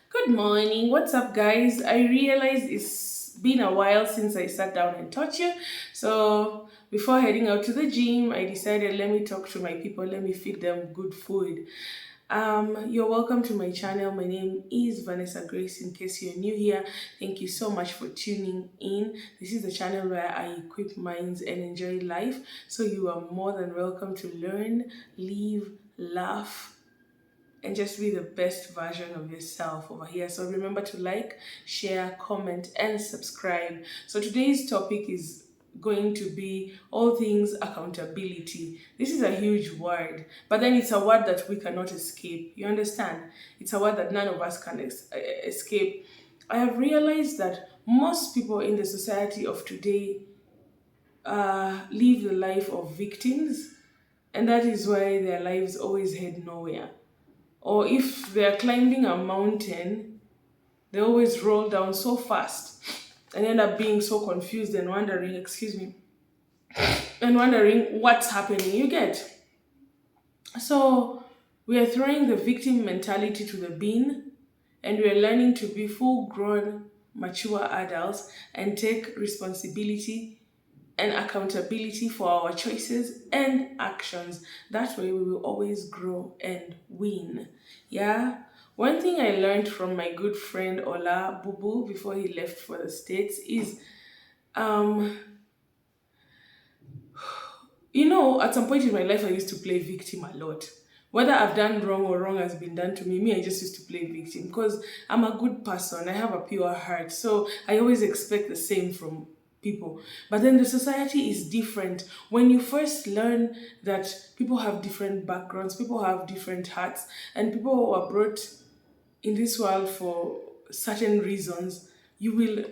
Good morning. What's up, guys? I realize it's been a while since I sat down and taught you. So, before heading out to the gym, I decided let me talk to my people, let me feed them good food. You're welcome to my channel. My name is Vanessa Grace. In case you're new here, thank you so much for tuning in. This is the channel where I equip minds and enjoy life. So, you are more than welcome to learn, live, laugh, and just be the best version of yourself over here. So remember to like, share, comment, and subscribe. So today's topic is going to be all things accountability. This is a huge word, but then it's a word that we cannot escape. You understand? It's a word that none of us can escape. I have realized that most people in the society of today live the life of victims, and that is why their lives always head nowhere. Or if they're climbing a mountain, they always roll down so fast and end up being so confused and wondering, excuse me, and wondering what's happening. You get? So we are throwing the victim mentality to the bin, and we are learning to be full grown, mature adults and take responsibility and accountability for our choices and actions. That way, we will always grow and win. Yeah. One thing I learned from my good friend Ola Bubu before he left for the States is, um, at some point in my life, I used to play victim a lot. Whether I've done wrong or wrong has been done to me, I just used to play victim because I'm a good person. I have a pure heart. So I always expect the same from people. But then the society is different. When you first learn that people have different backgrounds, people have different hearts, and people who are brought in this world for certain reasons, you will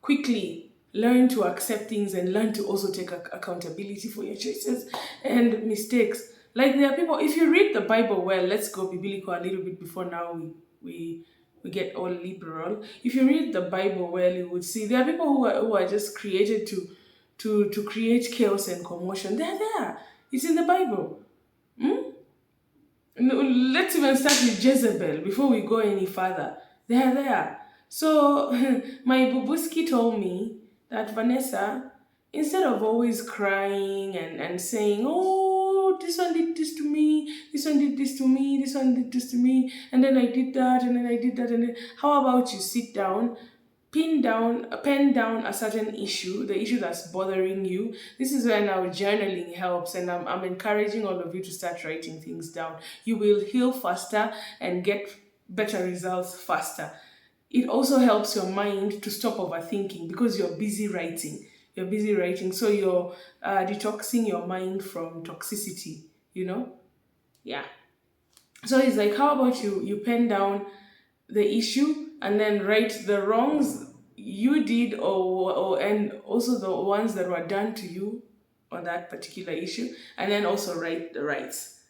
quickly learn to accept things and learn to also take accountability for your choices and mistakes. Like there are people, if you read the Bible well, let's go biblical a little bit before now we get all liberal. If you read the Bible well, you would see there are people who are just created to create chaos and commotion. They're there. It's in the Bible. No, let's even start with Jezebel before we go any further. They are there. So my Bubuski told me that Vanessa, instead of always crying and saying, oh, this one did this to me, this one did this to me, this one did this to me, and then I did that, and then I did that, and then how about you sit down, pen down a certain issue, the issue that's bothering you. This is where now journaling helps, and I'm encouraging all of you to start writing things down. You will heal faster and get better results faster. It also helps your mind to stop overthinking because you're busy writing. So you're detoxing your mind from toxicity, you know? Yeah. So it's like, how about you pen down the issue and then write the wrongs you did, or and also the ones that were done to you on that particular issue, and then also write the rights,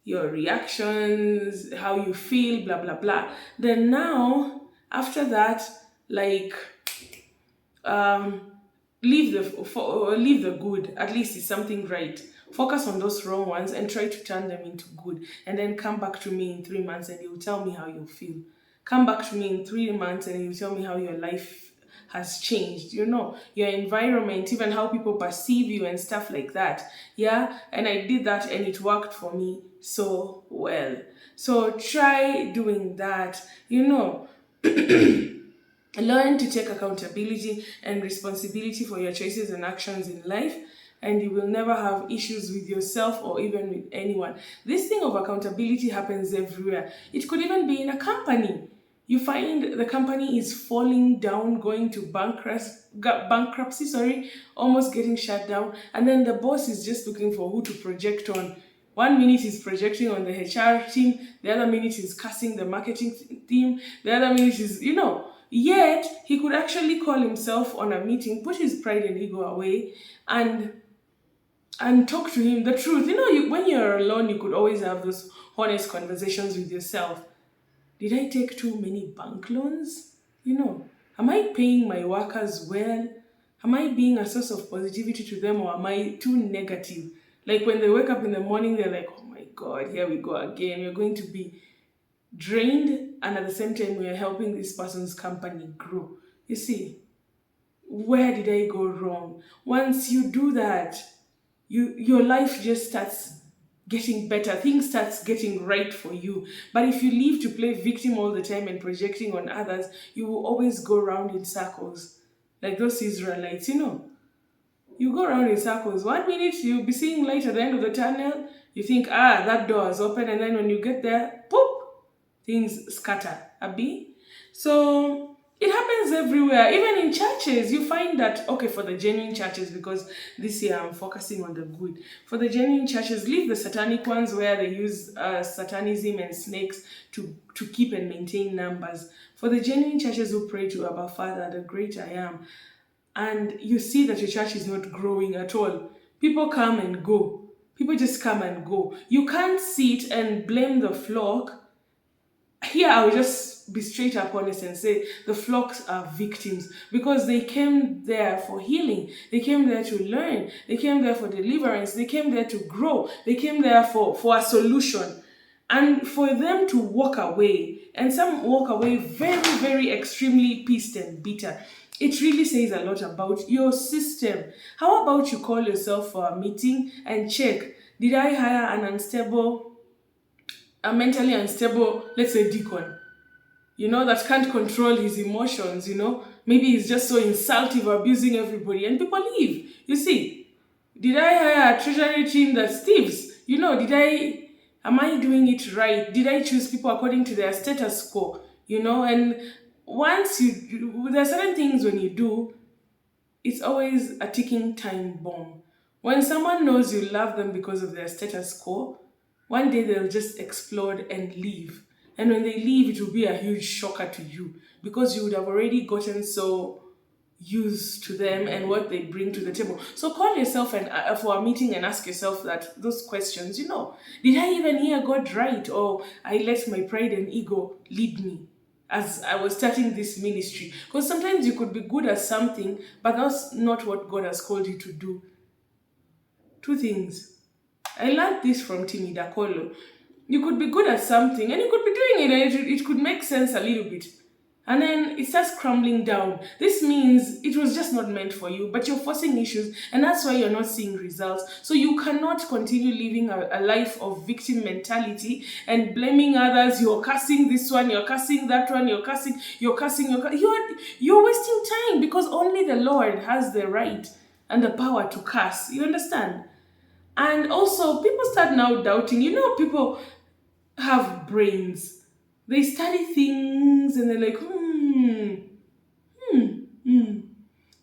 your reactions, how you feel, blah blah blah. Then now after that, like, um leave the good. At least it's something right. Focus on those wrong ones and try to turn them into good, and then come back to me in 3 months and you'll tell me how you feel. Come back to me in 3 months and you tell me how your life has changed, your environment, even how people perceive you and stuff like that. Yeah, and I did that and it worked for me so well. So try doing that. Learn to take accountability and responsibility for your choices and actions in life, and you will never have issues with yourself or even with anyone. This thing of accountability happens everywhere. It could even be in a company. You find the company is falling down, going to bankruptcy, sorry, almost getting shut down, and then the boss is just looking for who to project on. 1 minute he's projecting on the HR team, the other minute he's cussing the marketing team, the other minute is, yet he could actually call himself on a meeting, put his pride and ego away, and talk to him the truth. When you're alone, you could always have those honest conversations with yourself. Did I take too many bank loans? Am I paying my workers well? Am I being a source of positivity to them, or am I too negative? Like when they wake up in the morning, they're like, oh my God, here we go again. You're going to be drained and at the same time we are helping this person's company grow. You see, where did I go wrong? Once you do that, your life just starts getting better. Things starts getting right for you. But if you leave to play victim all the time and projecting on others, you will always go around in circles. Like those Israelites, you go around in circles. 1 minute you'll be seeing light at the end of the tunnel. You think, that door is open, and then when you get there, poop, things scatter. Abi? So it happens everywhere. Even in churches, you find that, okay, for the genuine churches, because this year I'm focusing on the good. For the genuine churches, leave the satanic ones where they use satanism and snakes to keep and maintain numbers. For the genuine churches who pray to Abba Father, the great I am, and you see that your church is not growing at all, people come and go. People just come and go. You can't sit and blame the flock. Here, I will just be straight up honest and say the flocks are victims, because they came there for healing. They came there to learn. They came there for deliverance. They came there to grow. They came there for a solution. And for them to walk away, and some walk away very, very extremely pissed and bitter, it really says a lot about your system. How about you call yourself for a meeting and check, did I hire a mentally unstable, let's say deacon, that can't control his emotions, maybe he's just so insultive, abusing everybody, and people leave. You see, did I hire a treasury team that's thieves? Am I doing it right? Did I choose people according to their status quo? And once there are certain things when you do, it's always a ticking time bomb. When someone knows you love them because of their status quo, one day they'll just explode and leave. And when they leave, it will be a huge shocker to you, because you would have already gotten so used to them and what they bring to the table. So call yourself for a meeting and ask yourself those questions. Did I even hear God right, or I let my pride and ego lead me as I was starting this ministry? Because sometimes you could be good at something, but that's not what God has called you to do. Two things. I learned this from Timmy Dakolo. You could be good at something and you could be doing it, and it could make sense a little bit. And then it starts crumbling down. This means it was just not meant for you, but you're forcing issues, and that's why you're not seeing results. So you cannot continue living a life of victim mentality and blaming others. You're cursing this one, you're cursing that one, you're cursing. You're wasting time, because only the Lord has the right and the power to curse. You understand? And also, people start now doubting. People have brains. They study things and they're like,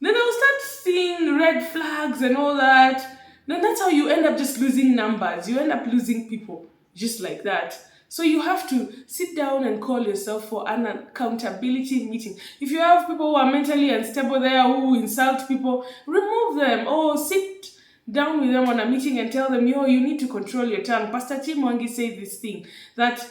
Then they'll start seeing red flags and all that. Then that's how you end up just losing numbers. You end up losing people just like that. So you have to sit down and call yourself for an accountability meeting. If you have people who are mentally unstable there, who insult people, remove them, or sit down with them on a meeting and tell them, you need to control your tongue. Pastor Tim Wangi said this thing, that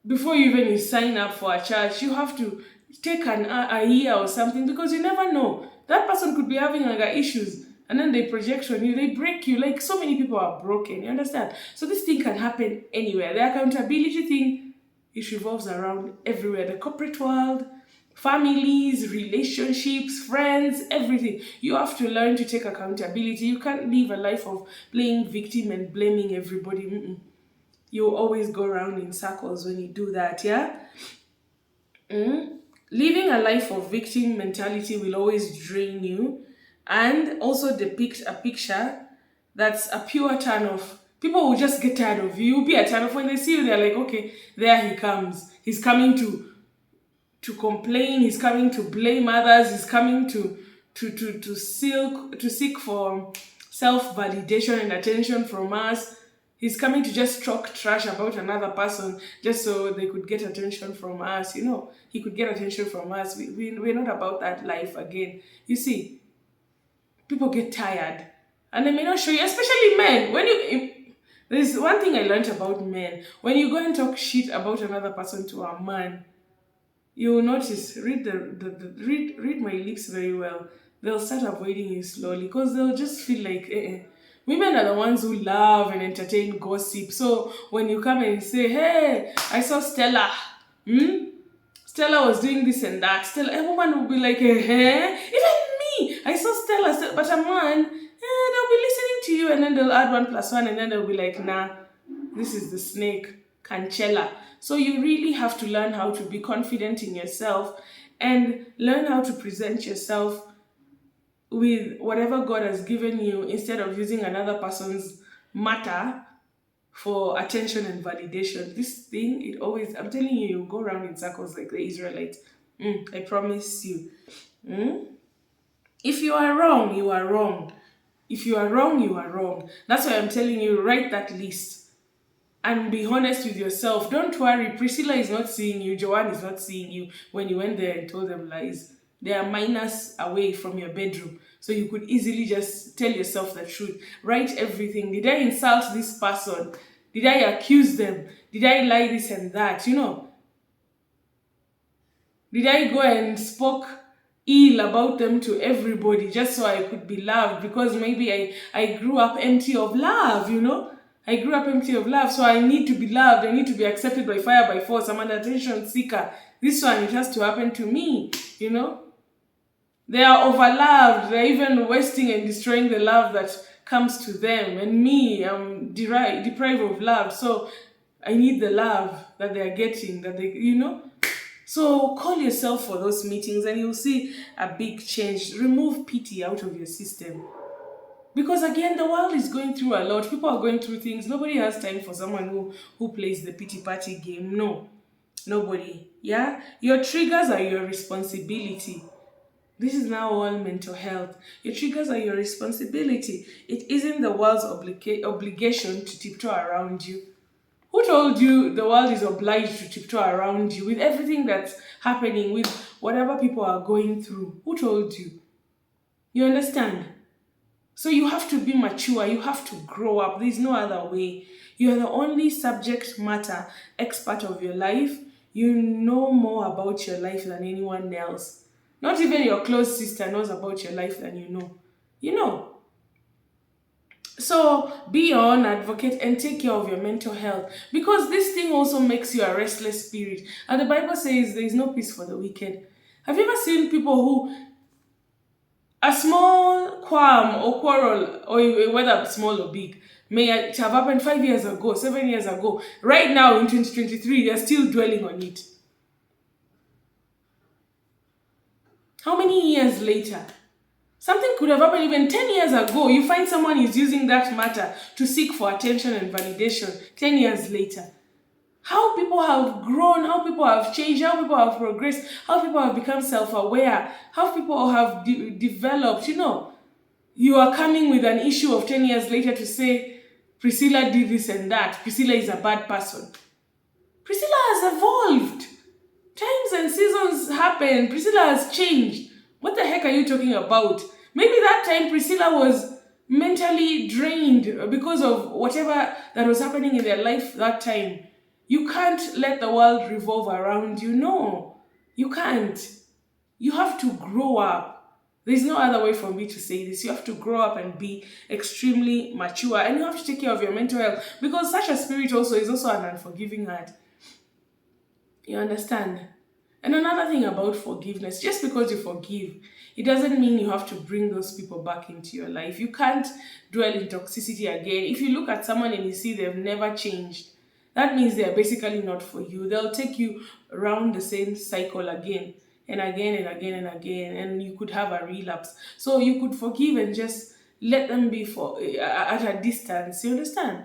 before you sign up for a church, you have to take a year or something, because you never know. That person could be having issues, and then they project on you, they break you. Like, so many people are broken, you understand? So this thing can happen anywhere. The accountability thing, it revolves around everywhere. The corporate world, families, relationships, friends, everything. You have to learn to take accountability. You can't live a life of playing victim and blaming everybody. You'll always go around in circles when you do that, yeah? Living a life of victim mentality will always drain you, and also depict a picture that's a pure turn off. People will just get tired of you. You'll be a turn off. When they see you, they're like, okay, there he comes. He's coming to complain. He's coming to blame others. He's coming to seek for self-validation and attention from us. He's coming to just talk trash about another person just so they could get attention from us. He could get attention from us. We're not about that life again. You see, people get tired and they may not show you, especially men. There's one thing I learned about men. When you go and talk shit about another person to a man, you will notice, read my lips very well. They'll start avoiding you slowly, because they'll just feel like, Women are the ones who love and entertain gossip. So when you come and say, hey, I saw Stella, Stella was doing this and that. Stella, a woman would be like, eh? Even me, I saw Stella, but a man, they'll be listening to you, and then they'll add 1+1, and then they'll be like, nah, this is the snake, Cancella. So you really have to learn how to be confident in yourself and learn how to present yourself with whatever God has given you instead of using another person's matter for attention and validation. This thing, it always, I'm telling you, you go around in circles like the Israelites. I promise you. If you are wrong, you are wrong. If you are wrong, you are wrong. That's why I'm telling you, write that list and be honest with yourself. Don't worry, Priscilla is not seeing you, Joanne is not seeing you when you went there and told them lies. They are minus away from your bedroom. So you could easily just tell yourself the truth. Write everything. Did I insult this person? Did I accuse them? Did I lie this and that? You know? Did I go and spoke ill about them to everybody just so I could be loved? Because maybe I grew up empty of love, you know? I grew up empty of love, so I need to be loved. I need to be accepted by fire, by force. I'm an attention seeker. This one, it has to happen to me, you know? They are overloved. They're even wasting and destroying the love that comes to them. And me, I'm deprived of love. So I need the love that they're getting, that they, you know? So call yourself for those meetings and you'll see a big change. Remove pity out of your system. Because again, the world is going through a lot. People are going through things. Nobody has time for someone who plays the pity party game. No, nobody. Yeah? Your triggers are your responsibility. This is now all mental health. Your triggers are your responsibility. It isn't the world's obligation to tiptoe around you. Who told you the world is obliged to tiptoe around you with everything that's happening, with whatever people are going through? Who told you? You understand? So you have to be mature. You have to grow up. There's no other way. You are the only subject matter expert of your life. You know more about your life than anyone else. Not even your close sister knows about your life than you know. You know. So be your own advocate and take care of your mental health. Because this thing also makes you a restless spirit. And the Bible says there is no peace for the wicked. Have you ever seen people who, a small qualm or quarrel, or whether small or big, may have happened 5 years ago, 7 years ago. Right now in 2023, they're still dwelling on it. How many years later? Something could have happened even 10 years ago. You find someone is using that matter to seek for attention and validation 10 years later. How people have grown, how people have changed, how people have progressed, how people have become self-aware, how people have developed. You know, you are coming with an issue of 10 years later to say, Priscilla did this and that. Priscilla is a bad person. Priscilla has evolved. Times and seasons happen. Priscilla has changed. What the heck are you talking about? Maybe that time Priscilla was mentally drained because of whatever that was happening in their life that time. You can't let the world revolve around you. No, you can't. You have to grow up. There's no other way for me to say this. You have to grow up and be extremely mature. And you have to take care of your mental health. Because such a spirit also is also an unforgiving heart. You understand? And another thing about forgiveness, just because you forgive, it doesn't mean you have to bring those people back into your life. You can't dwell in toxicity again. If you look at someone and you see they've never changed, that means they're basically not for you. They'll take you around the same cycle again and again and again and again, and you could have a relapse. So you could forgive and just let them be at a distance. You understand?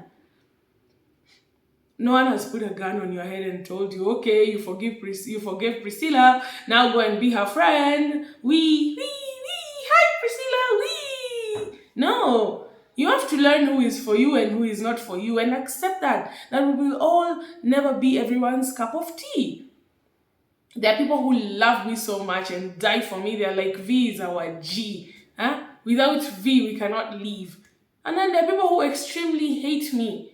No one has put a gun on your head and told you, okay, you forgave Priscilla, now go and be her friend. Hi Priscilla, No, you have to learn who is for you and who is not for you and accept that we will all never be everyone's cup of tea. There are people who love me so much and die for me. They're like, V is our G. Huh? Without V, we cannot live. And then there are people who extremely hate me.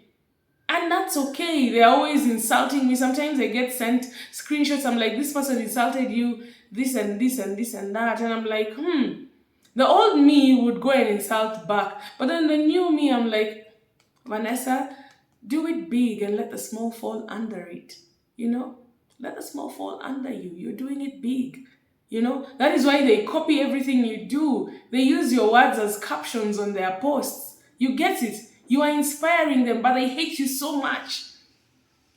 And that's okay. They're always insulting me. Sometimes I get sent screenshots. I'm like, this person insulted you, this and this and this and that. And I'm like, The old me would go and insult back. But then the new me, I'm like, Vanessa, do it big and let the small fall under it. You know? let the small fall under you. You're doing it big. That is why they copy everything you do. They use your words as captions on their posts. You get it. You are inspiring them, but they hate you so much.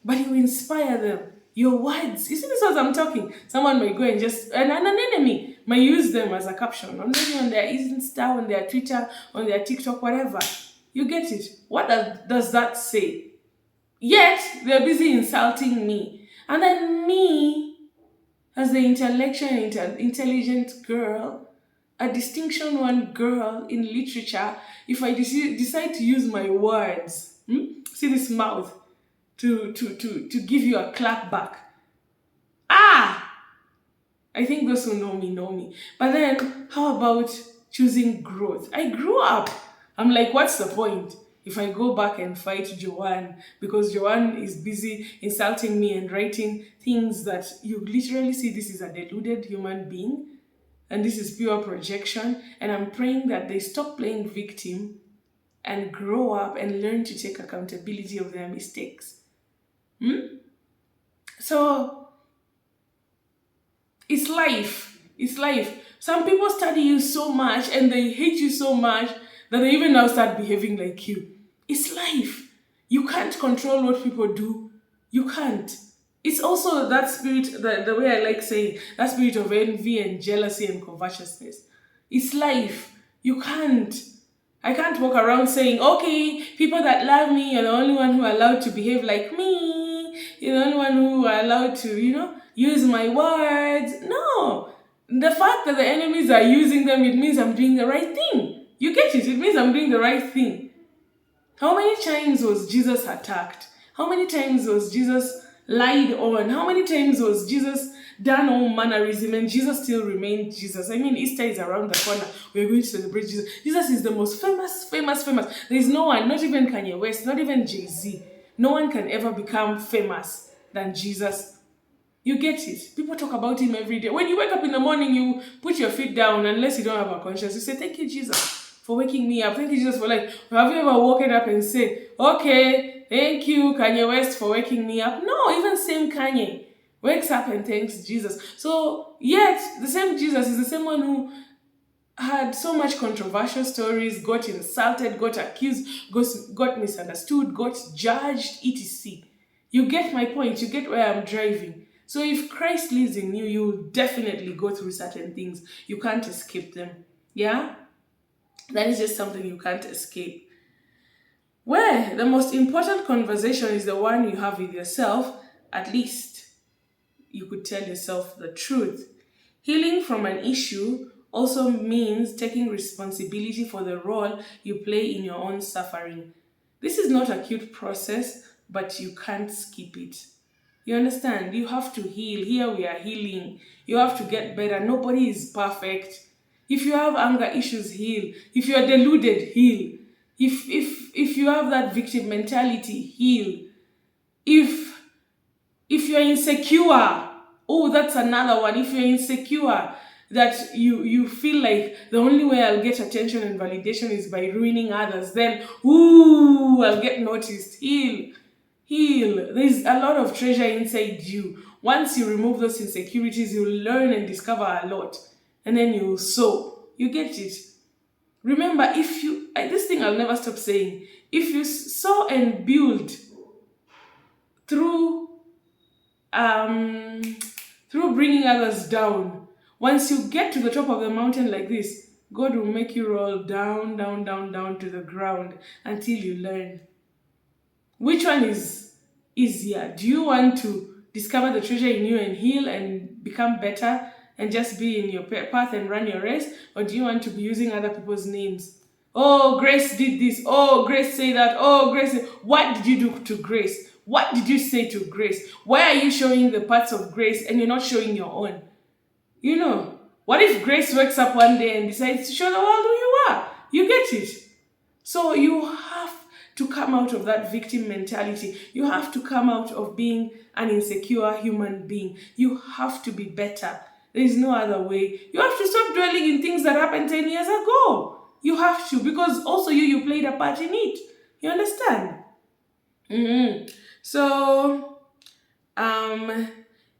But you inspire them. Your words. You see this as I'm talking. Someone might go and an enemy might use them as a caption. Or maybe on their Insta, on their Twitter, on their TikTok, whatever. You get it. What does that say? Yet, they're busy insulting me. And then me, as the intellectual, intelligent girl, a distinction one girl in literature, if I decide to use my words, see this mouth, to give you a clap back. I think those who know me. But then, how about choosing growth? I grew up. I'm like, what's the point if I go back and fight Joanne? Because Joanne is busy insulting me and writing things that you literally see this is a deluded human being. And this is pure projection. And I'm praying that they stop playing victim and grow up and learn to take accountability of their mistakes. So, it's life. It's life. Some people study you so much and they hate you so much that they even now start behaving like you. It's life. You can't control what people do. You can't. It's also that spirit, the way I like saying, that spirit of envy and jealousy and covetousness. It's life. You can't. I can't walk around saying, okay, people that love me, you're the only one who are allowed to behave like me. You're the only one who are allowed to, use my words. No. The fact that the enemies are using them, it means I'm doing the right thing. You get it? It means I'm doing the right thing. How many times was Jesus attacked? How many times was Jesus lied on? How many times was Jesus done all mannerism and Jesus still remained Jesus? I mean, Easter is around the corner. We're going to celebrate Jesus. Jesus is the most famous. There is no one, not even Kanye West, not even Jay-Z. No one can ever become famous than Jesus. You get it? People talk about him every day. When you wake up in the morning, you put your feet down, unless you don't have a conscience. You say, thank you, Jesus, for waking me up. Thank you, Jesus, for life. Have you ever woken up and said, okay, thank you, Kanye West, for waking me up? No, even same Kanye wakes up and thanks Jesus. So, yet, the same Jesus is the same one who had so much controversial stories, got insulted, got accused, got misunderstood, got judged, etc. You get my point. You get where I'm driving. So if Christ lives in you, you'll definitely go through certain things. You can't escape them. Yeah? That is just something you can't escape. Where the most important conversation is the one you have with yourself, at least you could tell yourself the truth. Healing from an issue also means taking responsibility for the role you play in your own suffering. This is not an acute process, but you can't skip it. You understand? You have to heal. Here we are healing. You have to get better. Nobody is perfect. If you have anger issues, heal. If you are deluded, heal. If you have that victim mentality, heal. If you're insecure, that's another one. If you're insecure, that you feel like the only way I'll get attention and validation is by ruining others, then, I'll get noticed. Heal. There's a lot of treasure inside you. Once you remove those insecurities, you'll learn and discover a lot. And then you'll sow. You get it? Remember, this thing I'll never stop saying, if you sow and build through bringing others down, once you get to the top of the mountain like this, God will make you roll down to the ground until you learn. Which one is easier? Do you want to discover the treasure in you and heal and become better and just be in your path and run your race? Or do you want to be using other people's names? Oh, Grace did this. Oh, Grace said that. Oh, Grace. What did you do to Grace? What did you say to Grace? Why are you showing the parts of Grace and you're not showing your own? What if Grace wakes up one day and decides to show the world who you are? You get it? So you have to come out of that victim mentality. You have to come out of being an insecure human being. You have to be better. There is no other way. You have to stop dwelling in things that happened 10 years ago. You have to, because also you played a part in it. You understand? So,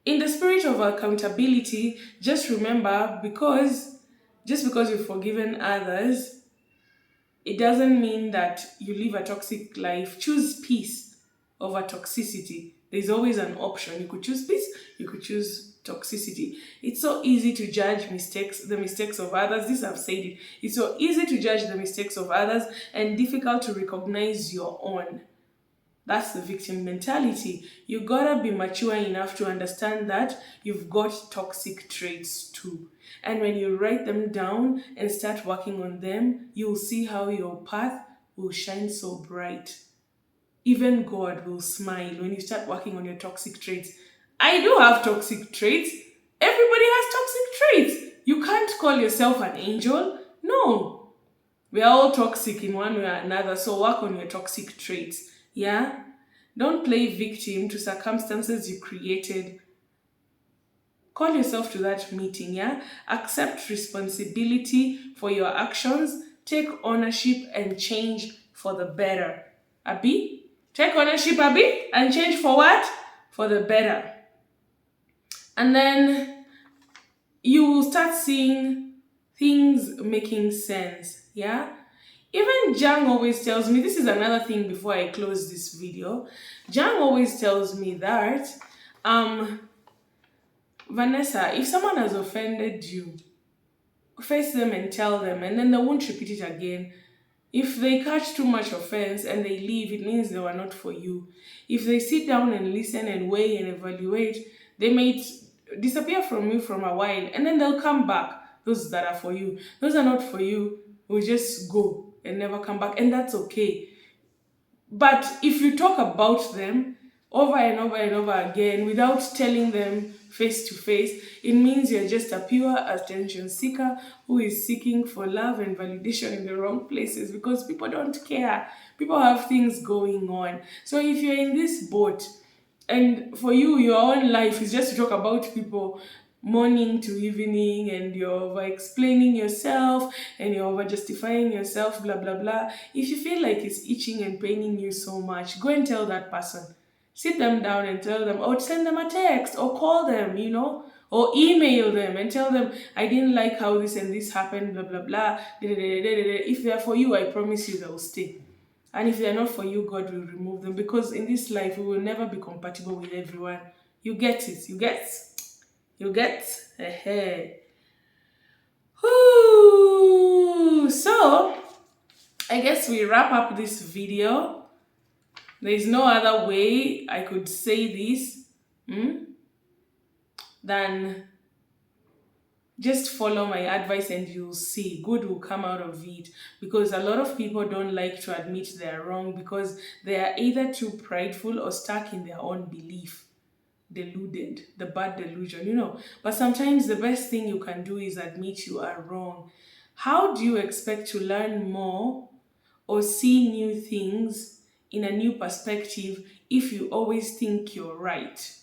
In the spirit of accountability, just remember, just because you've forgiven others, it doesn't mean that you live a toxic life. Choose peace over toxicity. There's always an option. You could choose peace, you could choose toxicity. It's so easy to judge the mistakes of others. This I've said it. It's so easy to judge the mistakes of others and difficult to recognize your own. That's the victim mentality. You gotta be mature enough to understand that you've got toxic traits too. And when you write them down and start working on them, you'll see how your path will shine so bright. Even God will smile when you start working on your toxic traits. I do have toxic traits. Everybody has toxic traits. You can't call yourself an angel. No. We are all toxic in one way or another, so work on your toxic traits. Yeah? Don't play victim to circumstances you created. Call yourself to that meeting, yeah? Accept responsibility for your actions. Take ownership and change for the better. Abi? Take ownership, Abi, and change for what? For the better. And then you will start seeing things making sense, yeah? Even Jang always tells me, this is another thing before I close this video. Jang always tells me that, Vanessa, if someone has offended you, face them and tell them, and then they won't repeat it again. If they catch too much offense and they leave, it means they were not for you. If they sit down and listen and weigh and evaluate, they may disappear from you from a while, and then they'll come back. Those that are for you. Those are not for you, will just go and never come back, and that's okay. But if you talk about them over and over and over again without telling them face to face, it means you're just a pure attention seeker who is seeking for love and validation in the wrong places, because people don't care. People have things going on. So if you're in this boat and for you, your own life is just to talk about people morning to evening, and you're over explaining yourself and you're over justifying yourself, blah blah blah. If you feel like it's itching and paining you so much, go and tell that person. Sit them down and tell them, or send them a text or call them, or email them and tell them, I didn't like how this and this happened, blah blah blah. If they're for you, I promise you they'll stay. And if they're not for you, God will remove them, because in this life we will never be compatible with everyone. You get it? You get? So, I guess we wrap up this video. There is no other way I could say this than just follow my advice and you'll see good will come out of it. Because a lot of people don't like to admit they're wrong because they are either too prideful or stuck in their own belief. Deluded, the bad delusion, But sometimes the best thing you can do is admit you are wrong. How do you expect to learn more or see new things in a new perspective if you always think you're right?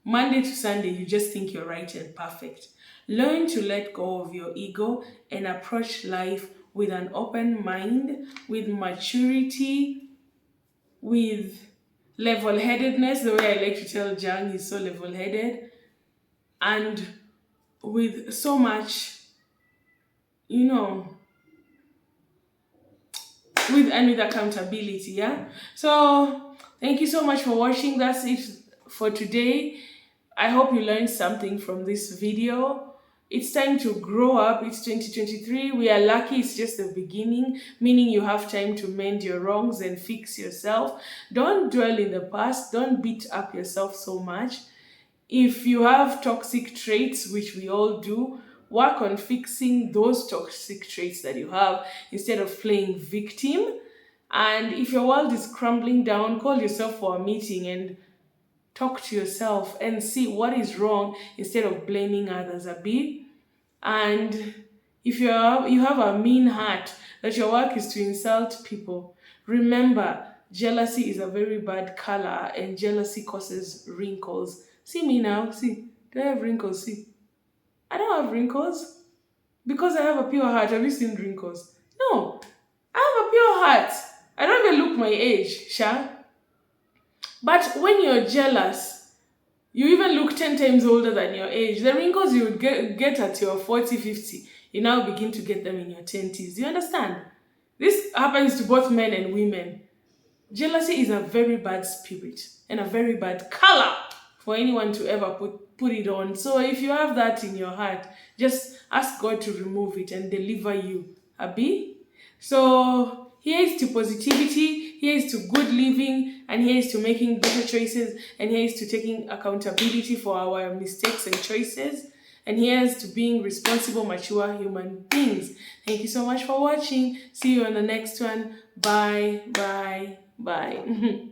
Monday to Sunday, you just think you're right and perfect. Learn to let go of your ego and approach life with an open mind, with maturity, with level-headedness. The way I like to tell Jang, is so level-headed, and with so much, with accountability, yeah? So thank you so much for watching. That's it for today. I hope you learned something from this video. It's time to grow up. It's 2023. We are lucky. It's just the beginning, meaning you have time to mend your wrongs and fix yourself. Don't dwell in the past. Don't beat up yourself so much. If you have toxic traits, which we all do, work on fixing those toxic traits that you have instead of playing victim. And if your world is crumbling down, call yourself for a meeting and talk to yourself and see what is wrong instead of blaming others a bit. And if you have a mean heart that your work is to insult people, remember, jealousy is a very bad color and jealousy causes wrinkles. See me now, see, do I have wrinkles? See, I don't have wrinkles because I have a pure heart. Have you seen wrinkles? No, I have a pure heart. I don't even look my age, Sha. But when you're jealous, You even look 10 times older than your age. The wrinkles you would get at your 40, 50, you now begin to get them in your 20s. You understand? This happens to both men and women. Jealousy is a very bad spirit and a very bad color for anyone to ever put it on. So if you have that in your heart, just ask God to remove it and deliver you. Abi? So here's to positivity, here's to good living, and here's to making better choices, and here's to taking accountability for our mistakes and choices. And here's to being responsible, mature human beings. Thank you so much for watching. See you on the next one. Bye, bye, bye.